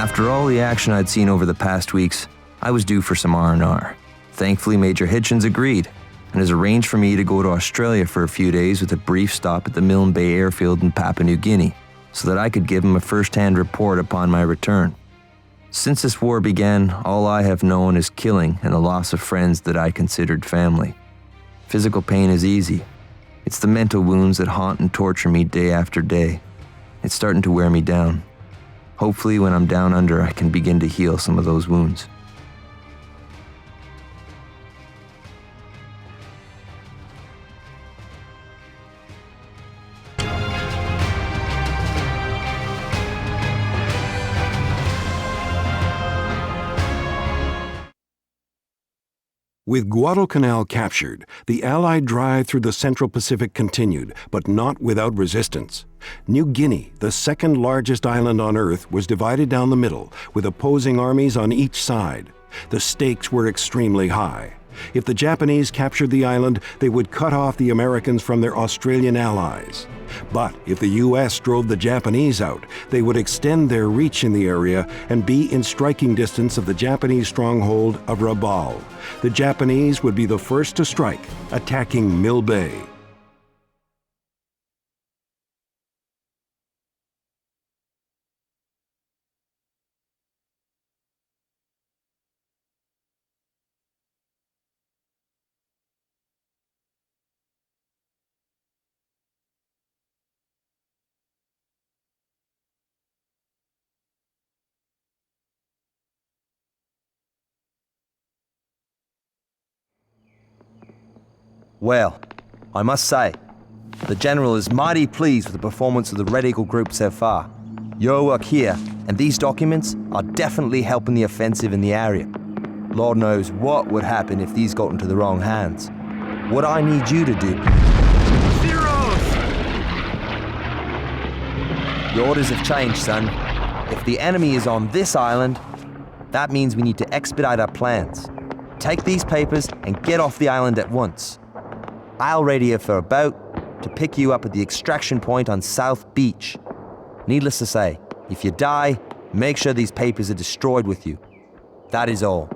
After all the action I'd seen over the past weeks, I was due for some R&R. Thankfully, Major Hitchens agreed and has arranged for me to go to Australia for a few days with a brief stop at the Milne Bay airfield in Papua New Guinea so that I could give him a first-hand report upon my return. Since this war began, all I have known is killing and the loss of friends that I considered family. Physical pain is easy. It's the mental wounds that haunt and torture me day after day. It's starting to wear me down. Hopefully, when I'm down under, I can begin to heal some of those wounds. With Guadalcanal captured, the Allied drive through the Central Pacific continued, but not without resistance. New Guinea, the second largest island on Earth, was divided down the middle, with opposing armies on each side. The stakes were extremely high. If the Japanese captured the island, they would cut off the Americans from their Australian allies. But if the U.S. drove the Japanese out, they would extend their reach in the area and be in striking distance of the Japanese stronghold of Rabaul. The Japanese would be the first to strike, attacking Mill Bay. Well, I must say, the General is mighty pleased with the performance of the Red Eagle Group so far. Your work here and these documents are definitely helping the offensive in the area. Lord knows what would happen if these got into the wrong hands. What I need you to do... Zeros! The orders have changed, son. If the enemy is on this island, that means we need to expedite our plans. Take these papers and get off the island at once. I'll radio for a boat to pick you up at the extraction point on South Beach. Needless to say, if you die, make sure these papers are destroyed with you. That is all.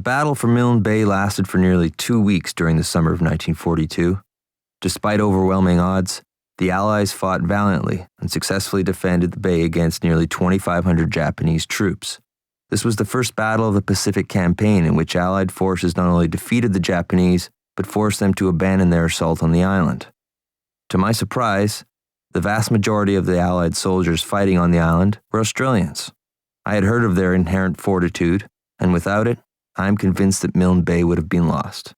battle for Milne Bay lasted for nearly 2 weeks during the summer of 1942. Despite overwhelming odds, the Allies fought valiantly and successfully defended the bay against nearly 2,500 Japanese troops. This was the first battle of the Pacific Campaign in which Allied forces not only defeated the Japanese, but forced them to abandon their assault on the island. To my surprise, the vast majority of the Allied soldiers fighting on the island were Australians. I had heard of their inherent fortitude, and without it, I am convinced that Milne Bay would have been lost.